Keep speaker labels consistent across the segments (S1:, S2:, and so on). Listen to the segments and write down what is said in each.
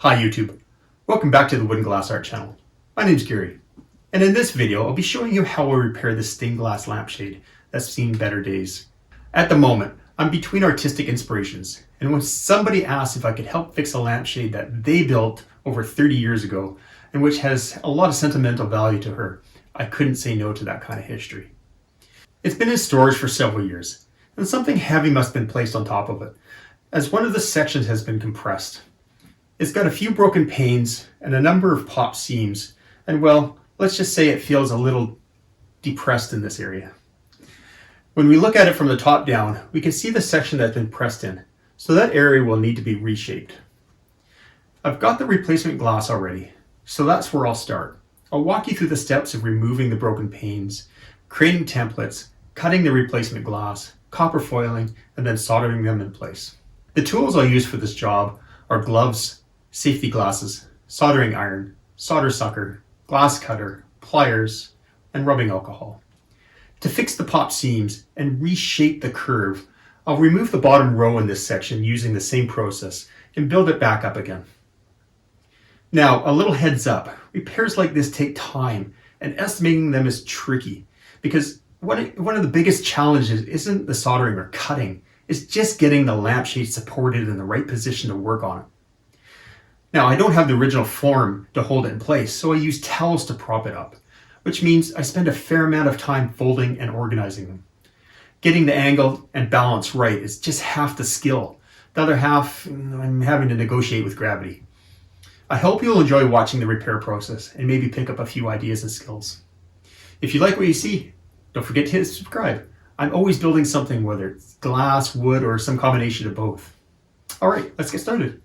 S1: Hi YouTube, welcome back to the Wood and Glass Art channel. My name's Gary, and in this video I'll be showing you how I repair this stained glass lampshade that's seen better days. At the moment, I'm between artistic inspirations, and when somebody asked if I could help fix a lampshade that they built over 30 years ago, and which has a lot of sentimental value to her, I couldn't say no to that kind of history. It's been in storage for several years, and something heavy must have been placed on top of it, as one of the sections has been compressed. It's got a few broken panes and a number of popped seams, and well, let's just say it feels a little depressed in this area. When we look at it from the top down, we can see the section that's been pressed in, so that area will need to be reshaped. I've got the replacement glass already, so that's where I'll start. I'll walk you through the steps of removing the broken panes, creating templates, cutting the replacement glass, copper foiling, and then soldering them in place. The tools I'll use for this job are gloves, safety glasses, soldering iron, solder sucker, glass cutter, pliers, and rubbing alcohol. To fix the pop seams and reshape the curve, I'll remove the bottom row in this section using the same process and build it back up again. Now, a little heads up, repairs like this take time, and estimating them is tricky because one of the biggest challenges isn't the soldering or cutting, it's just getting the lampshade supported in the right position to work on it. Now, I don't have the original form to hold it in place, so I use towels to prop it up, which means I spend a fair amount of time folding and organizing them. Getting the angle and balance right is just half the skill. The other half, I'm having to negotiate with gravity. I hope you'll enjoy watching the repair process and maybe pick up a few ideas and skills. If you like what you see, don't forget to hit subscribe. I'm always building something, whether it's glass, wood, or some combination of both. All right, let's get started.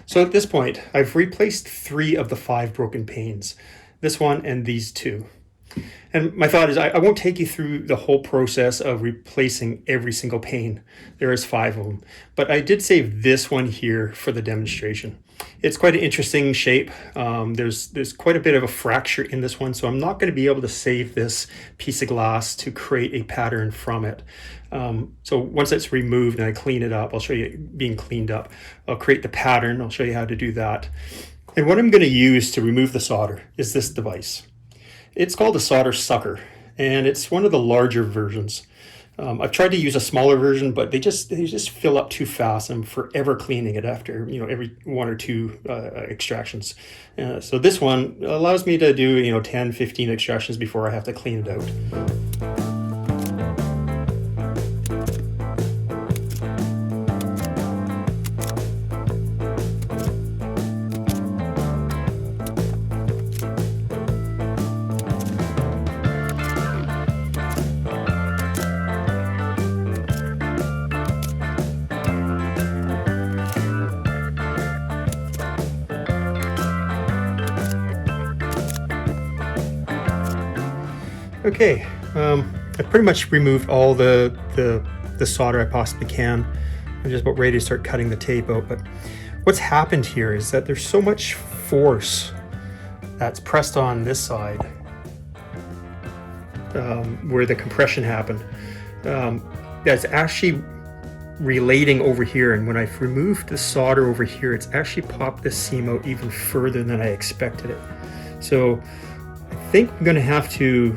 S1: So at this point, I've replaced 3 of the 5 broken panes, this one and these 2. And my thought is I won't take you through the whole process of replacing every single pane. There is 5 of them, but I did save this one here for the demonstration. It's quite an interesting shape. There's quite a bit of a fracture in this one, so I'm not going to be able to save this piece of glass to create a pattern from it. So once it's removed and I clean it up, I'll show you it being cleaned up. I'll create the pattern. I'll show you how to do that. And what I'm going to use to remove the solder is this device. It's called a solder sucker, and it's one of the larger versions. I've tried to use a smaller version, but they just fill up too fast. I'm forever cleaning it after every 1 or 2 extractions. So this one allows me to do 10, 15 extractions before I have to clean it out. Okay, I pretty much removed all the solder I possibly can. I'm just about ready to start cutting the tape out, but what's happened here is that there's so much force that's pressed on this side where the compression happened that's actually relating over here, and when I've removed the solder over here, it's actually popped this seam out even further than I expected it. So I think I'm going to have to,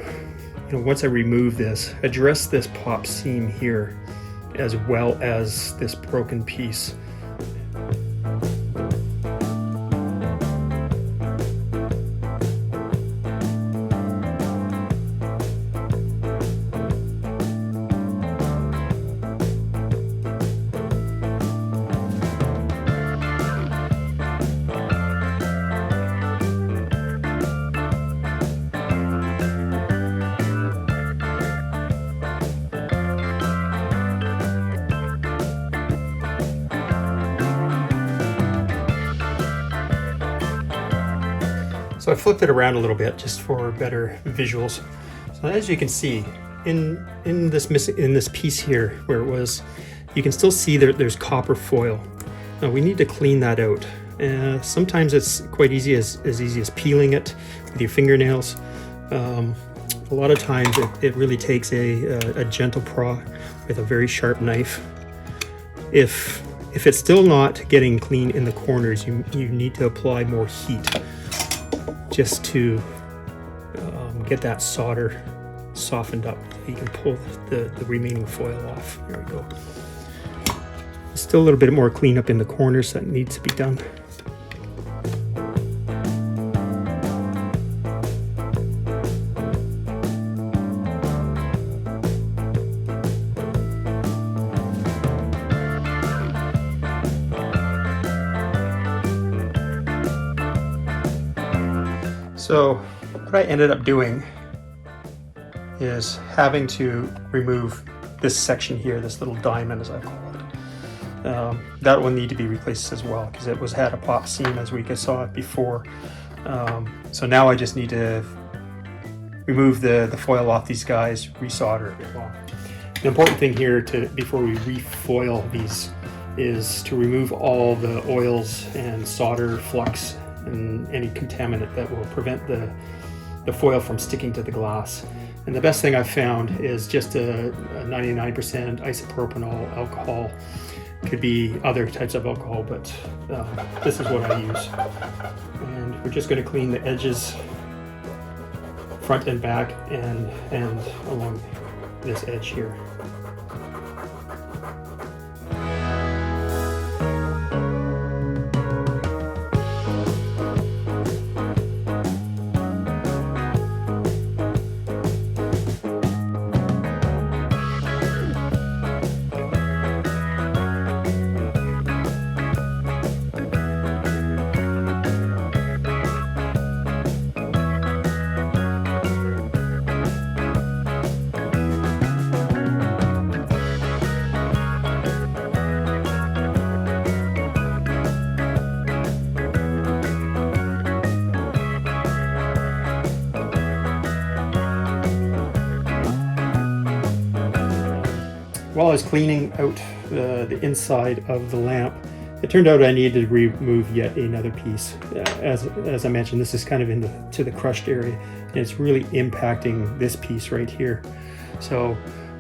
S1: once I remove this, address this pop seam here as well as this broken piece. So I flipped it around a little bit just for better visuals. So as you can see, in this piece here where it was, you can still see there's copper foil. Now we need to clean that out. Sometimes it's quite easy, as easy as peeling it with your fingernails. A lot of times it really takes a gentle prod with a very sharp knife. If it's still not getting clean in the corners, you need to apply more heat just to get that solder softened up. You can pull the remaining foil off. There we go. Still a little bit more cleanup in the corners that needs to be done. So what I ended up doing is having to remove this section here, this little diamond as I call it. That will need to be replaced as well because it had a pop seam as we saw it before. So now I just need to remove the foil off these guys, re-solder it off. The important thing here before we refoil these is to remove all the oils and solder flux and any contaminant that will prevent the foil from sticking to the glass. And the best thing I've found is just a 99% isopropanol alcohol. Could be other types of alcohol, but this is what I use. And we're just going to clean the edges, front and back, and along this edge here. While I was cleaning out the inside of the lamp, it turned out I needed to remove yet another piece. As I mentioned, this is kind of into the crushed area, and it's really impacting this piece right here. So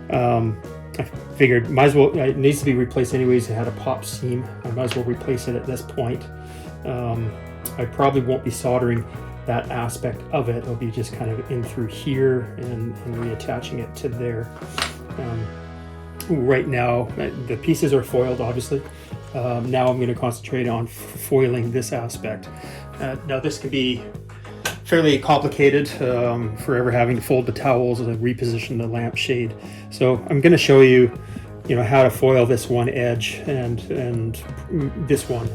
S1: I figured it needs to be replaced anyways. It had a pop seam. I might as well replace it at this point. I probably won't be soldering that aspect of it. It'll be just kind of in through here and reattaching it to there. Right now, the pieces are foiled, obviously. Now I'm going to concentrate on foiling this aspect. Now this can be fairly complicated for ever having to fold the towels and reposition the lampshade. So I'm going to show you, how to foil this one edge and this one.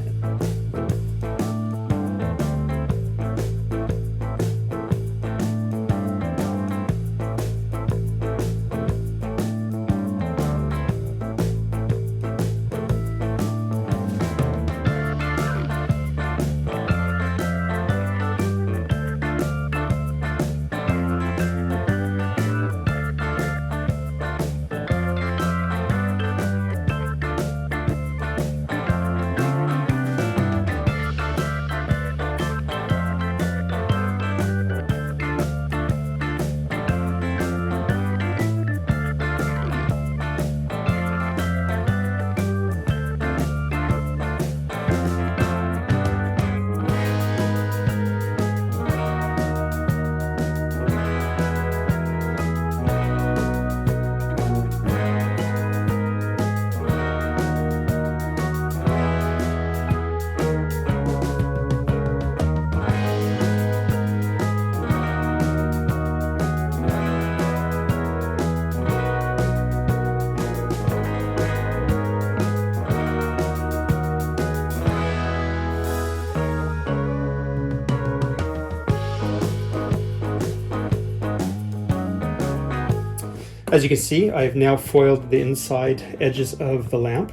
S1: As you can see, I've now foiled the inside edges of the lamp,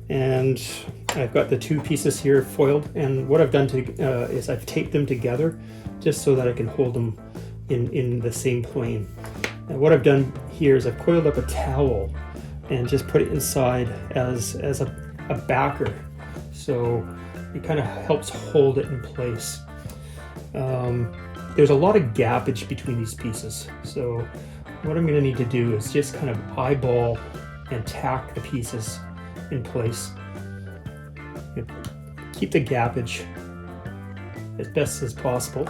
S1: and I've got the two pieces here foiled, and what I've done is I've taped them together just so that I can hold them in the same plane. And what I've done here is I've coiled up a towel and just put it inside as a backer, so it kind of helps hold it in place.
S2: there's a lot of gappage between these pieces. So what I'm going to need to do is just kind of eyeball and tack the pieces in place. Keep the gappage as best as possible.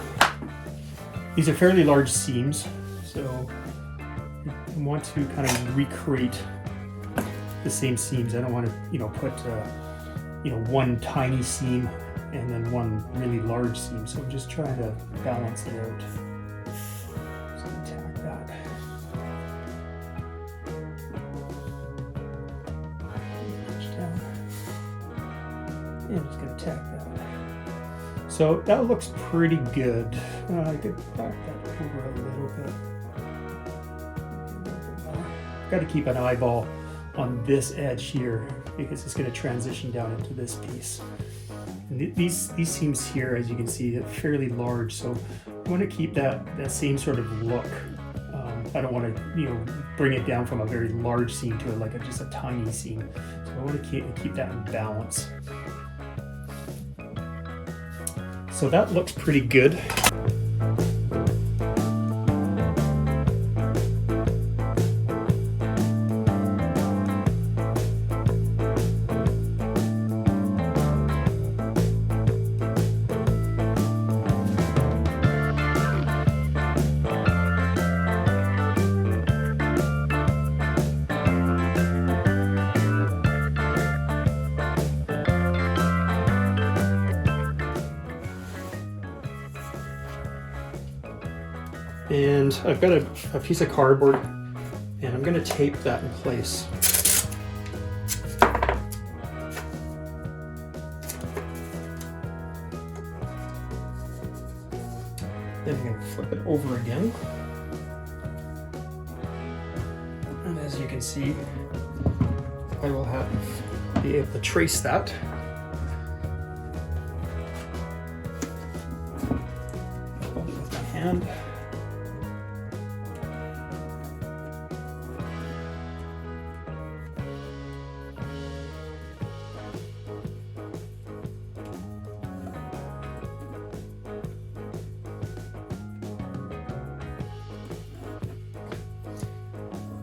S2: These are fairly large seams, so I want to kind of recreate the same seams. I don't want to, put, one tiny seam and then one really large seam. So I'm just trying to balance it out. So I'm gonna tack that. Down. And I'm just gonna tack that. So that looks pretty good. I could back that over a little bit. Got to keep an eyeball on this edge here because it's going to transition down into this piece. And these seams here, as you can see, are fairly large, so I want to keep that same sort of look. I don't want to bring it down from a very large seam to just a tiny seam. So I want to keep that in balance. So that looks pretty good. And I've got a piece of cardboard, and I'm going to tape that in place. Then I'm going to flip it over again. And as you can see, I will be able to trace that. Hold it with my hand.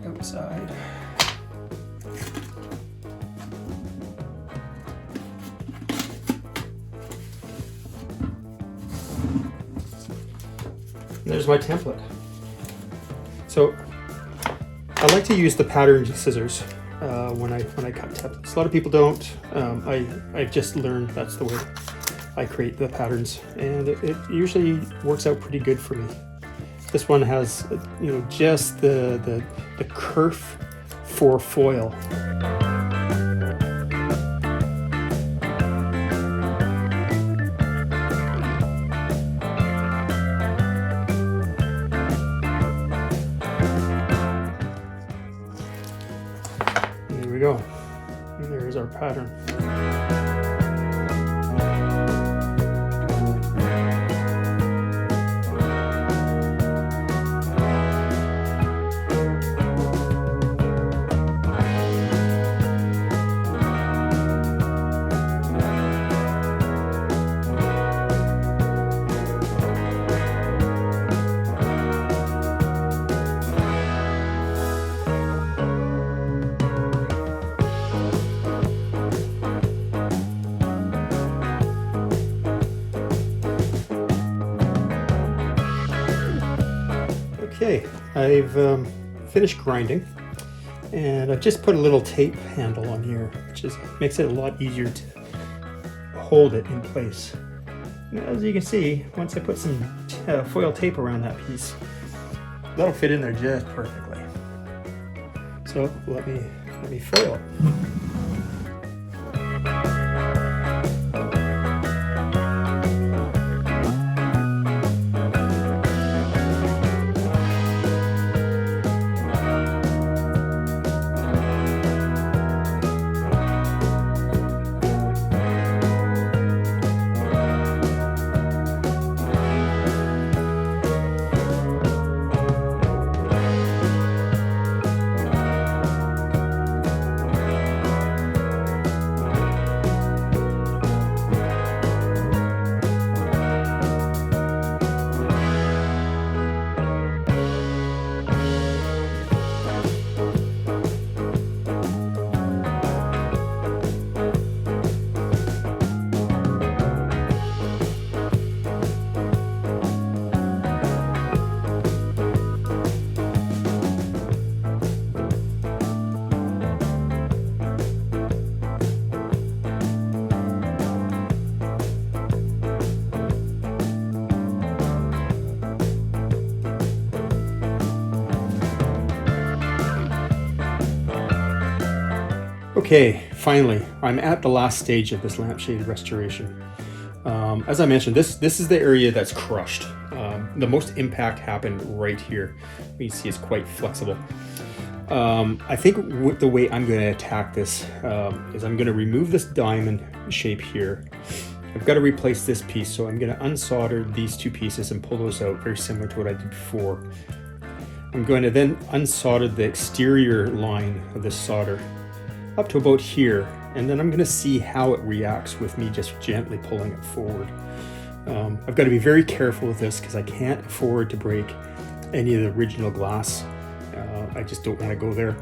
S2: Outside. And there's my template. So I like to use the pattern scissors when I cut templates. A lot of people don't. I've just learned that's the way I create the patterns, and it usually works out pretty good for me. This one has, just the kerf for foil. And there we go. And there's our pattern. Okay, I've finished grinding, and I've just put a little tape handle on here, which makes it a lot easier to hold it in place. And as you can see, once I put some foil tape around that piece, that'll fit in there just perfectly. So let me foil. Okay, finally, I'm at the last stage of this lampshade restoration. As I mentioned, this is the area that's crushed. The most impact happened right here. You can see it's quite flexible. I think the way I'm going to attack this is I'm going to remove this diamond shape here. I've got to replace this piece, so I'm going to unsolder these two pieces and pull those out, very similar to what I did before. I'm going to then unsolder the exterior line of this solder up to about here, and then I'm going to see how it reacts with me just gently pulling it forward. I've got to be very careful with this because I can't afford to break any of the original glass. I just don't want to go there.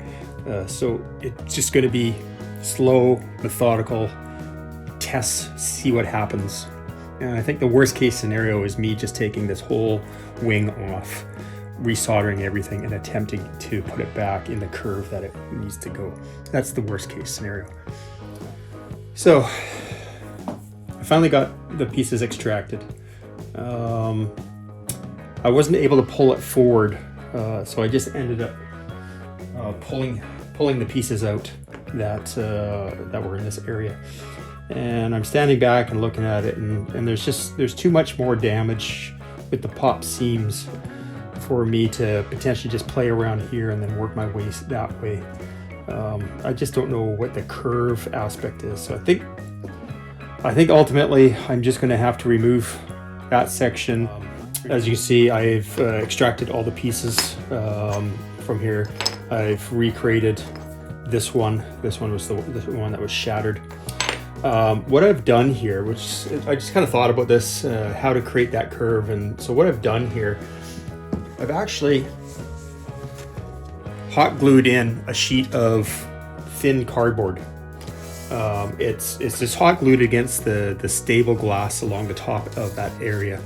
S2: So it's just going to be slow, methodical tests, see what happens. And I think the worst case scenario is me just taking this whole wing off, resoldering everything and attempting to put it back in the curve that it needs to go. That's the worst case scenario. So I finally got the pieces extracted. I wasn't able to pull it forward, so I just ended up pulling the pieces out that were in this area. And I'm standing back and looking at it, and there's too much more damage with the pop seams for me to potentially just play around here and then work my way that way. I just don't know what the curve aspect is. So I think ultimately I'm just going to have to remove that section. As you see, I've extracted all the pieces from here. I've recreated this one. This one was the one that was shattered. What I've done here, which I just kind of thought about this, how to create that curve. And so what I've done here, I've actually hot glued in a sheet of thin cardboard. It's just hot glued against the stable glass along the top of that area,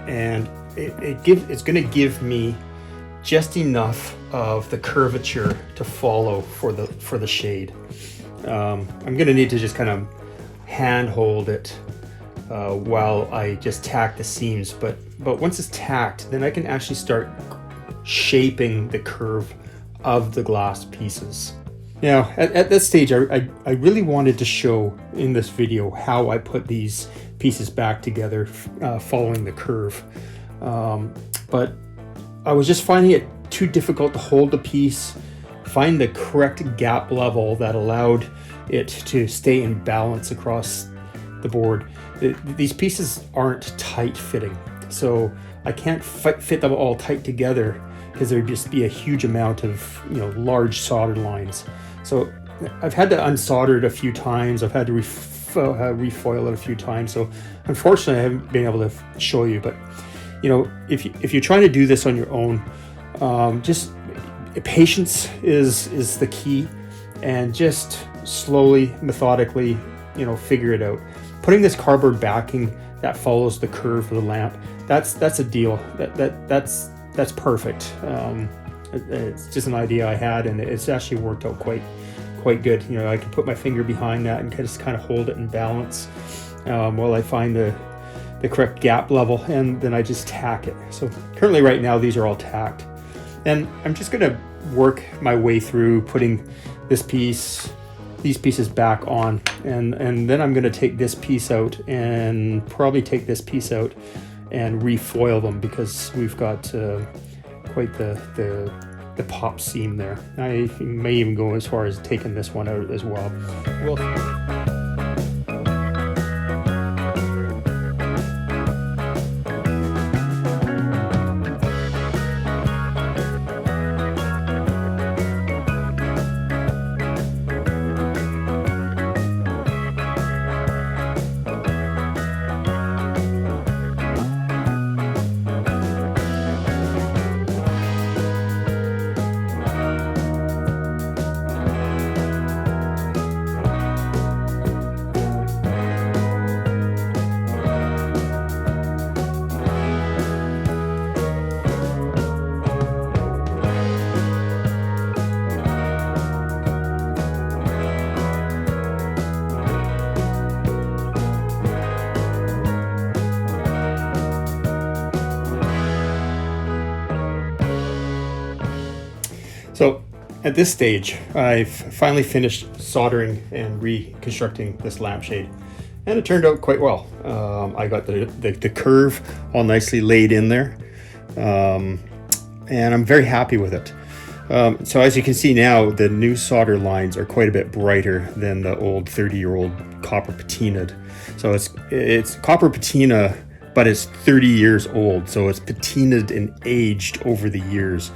S2: and it's going to give me just enough of the curvature to follow for the shade. I'm going to need to just kind of hand hold it while I just tack the seams, but once it's tacked, then I can actually start shaping the curve of the glass pieces. Now, at this stage, I really wanted to show in this video how I put these pieces back together following the curve. But I was just finding it too difficult to hold the piece, find the correct gap level that allowed it to stay in balance across the board. These pieces aren't tight fitting, so I can't fit them all tight together because there would just be a huge amount of large solder lines. So I've had to unsolder it a few times. I've had to refoil it a few times. So unfortunately, I haven't been able to show you. But if you're trying to do this on your own, just patience is the key, and just slowly, methodically, figure it out. Putting this cardboard backing that follows the curve of the lamp, that's a deal. That's perfect. It's just an idea I had, and it's actually worked out quite good. I can put my finger behind that and just kind of hold it in balance while I find the correct gap level, and then I just tack it. So currently right now these are all tacked, and I'm just going to work my way through putting these pieces back on, and then I'm going to take this piece out and probably take this piece out and refoil them, because we've got quite the pop seam there. I may even go as far as taking this one out as well. So
S1: At this stage, I've finally finished soldering and reconstructing this lampshade, and it turned out quite well. I got the curve all nicely laid in there, and I'm very happy with it. So as you can see now, the new solder lines are quite a bit brighter than the old 30-year-old copper patinaed. So it's copper patina, but it's 30 years old, so it's patinaed and aged over the years.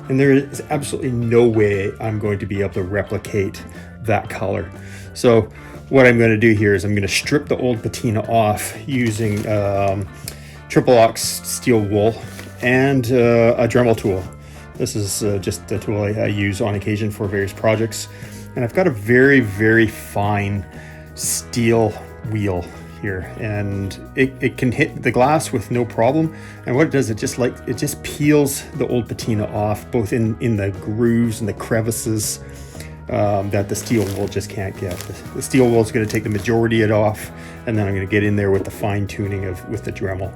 S1: And there is absolutely no way I'm going to be able to replicate that color. So what I'm going to do here is I'm going to strip the old patina off using triple ox steel wool and a Dremel tool. This is just a tool I use on occasion for various projects. And I've got a very, very fine steel wheel here, and it can hit the glass with no problem. And what it does, it just peels the old patina off, both in the grooves and the crevices that the steel wool just can't get. The steel wool is going to take the majority of it off, and then I'm going to get in there with the fine tuning with the Dremel.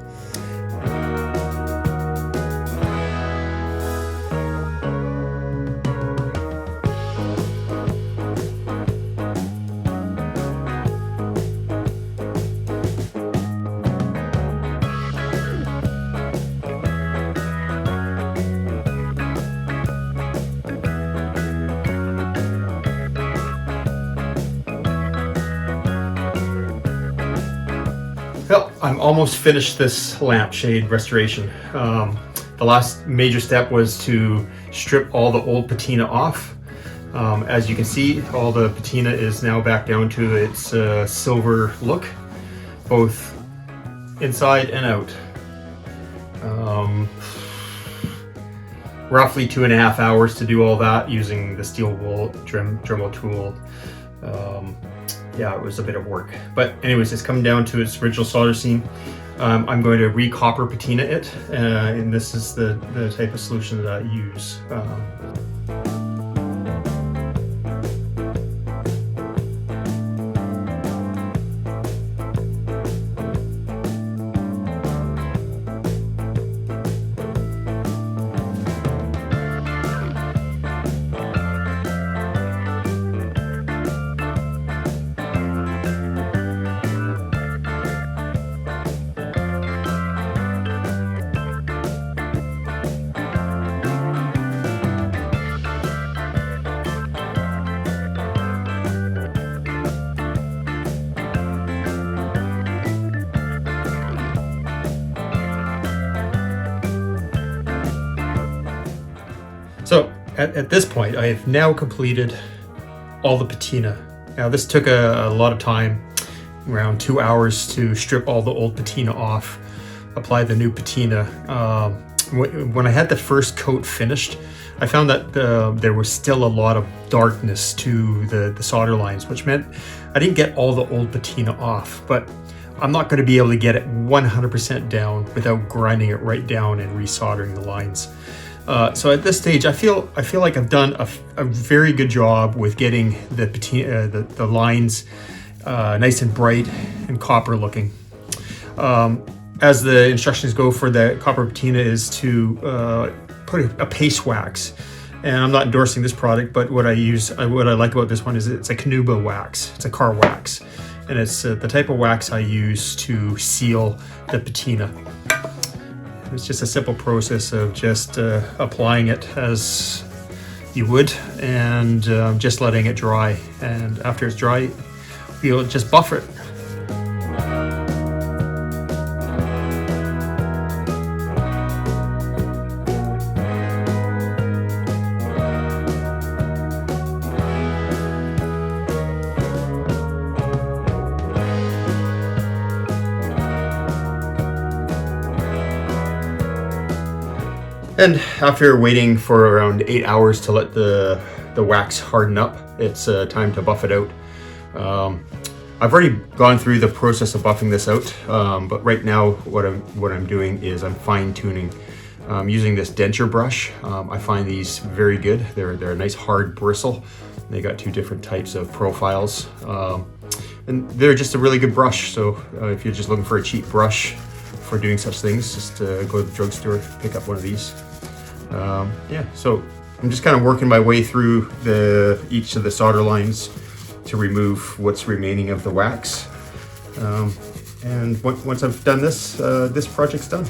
S1: Well, I'm almost finished this lampshade restoration. The last major step was to strip all the old patina off. As you can see, all the patina is now back down to its silver look, both inside and out. Roughly 2.5 hours to do all that using the steel wool Dremel tool. Yeah, it was a bit of work, but anyways, it's come down to its original solder seam. I'm going to re-copper patina it, and this is the type of solution that I use. So at this point, I have now completed all the patina. Now this took a lot of time, around 2 hours to strip all the old patina off, apply the new patina. When I had the first coat finished, I found that there was still a lot of darkness to the solder lines, which meant I didn't get all the old patina off, but I'm not going to be able to get it 100% down without grinding it right down and resoldering the lines. So at this stage, I feel like I've done a very good job with getting the patina, the lines nice and bright and copper looking. As the instructions go for the copper patina is to put a paste wax. And I'm not endorsing this product, but what I like about this one is it's a Canuba wax. It's a car wax. And it's the type of wax I use to seal the patina. It's just a simple process of just applying it as you would, and just letting it dry. And after it's dry, you'll just buff it. And after waiting for around 8 hours to let the wax harden up, it's time to buff it out. I've already gone through the process of buffing this out, but right now what I'm doing is I'm fine tuning. Using this denture brush. I find these very good. They're a nice hard bristle. They got two different types of profiles, and they're just a really good brush. So if you're just looking for a cheap brush for doing such things, just go to the drugstore, pick up one of these. Yeah, so I'm just kind of working my way through each of the solder lines to remove what's remaining of the wax. And once I've done this, this project's done.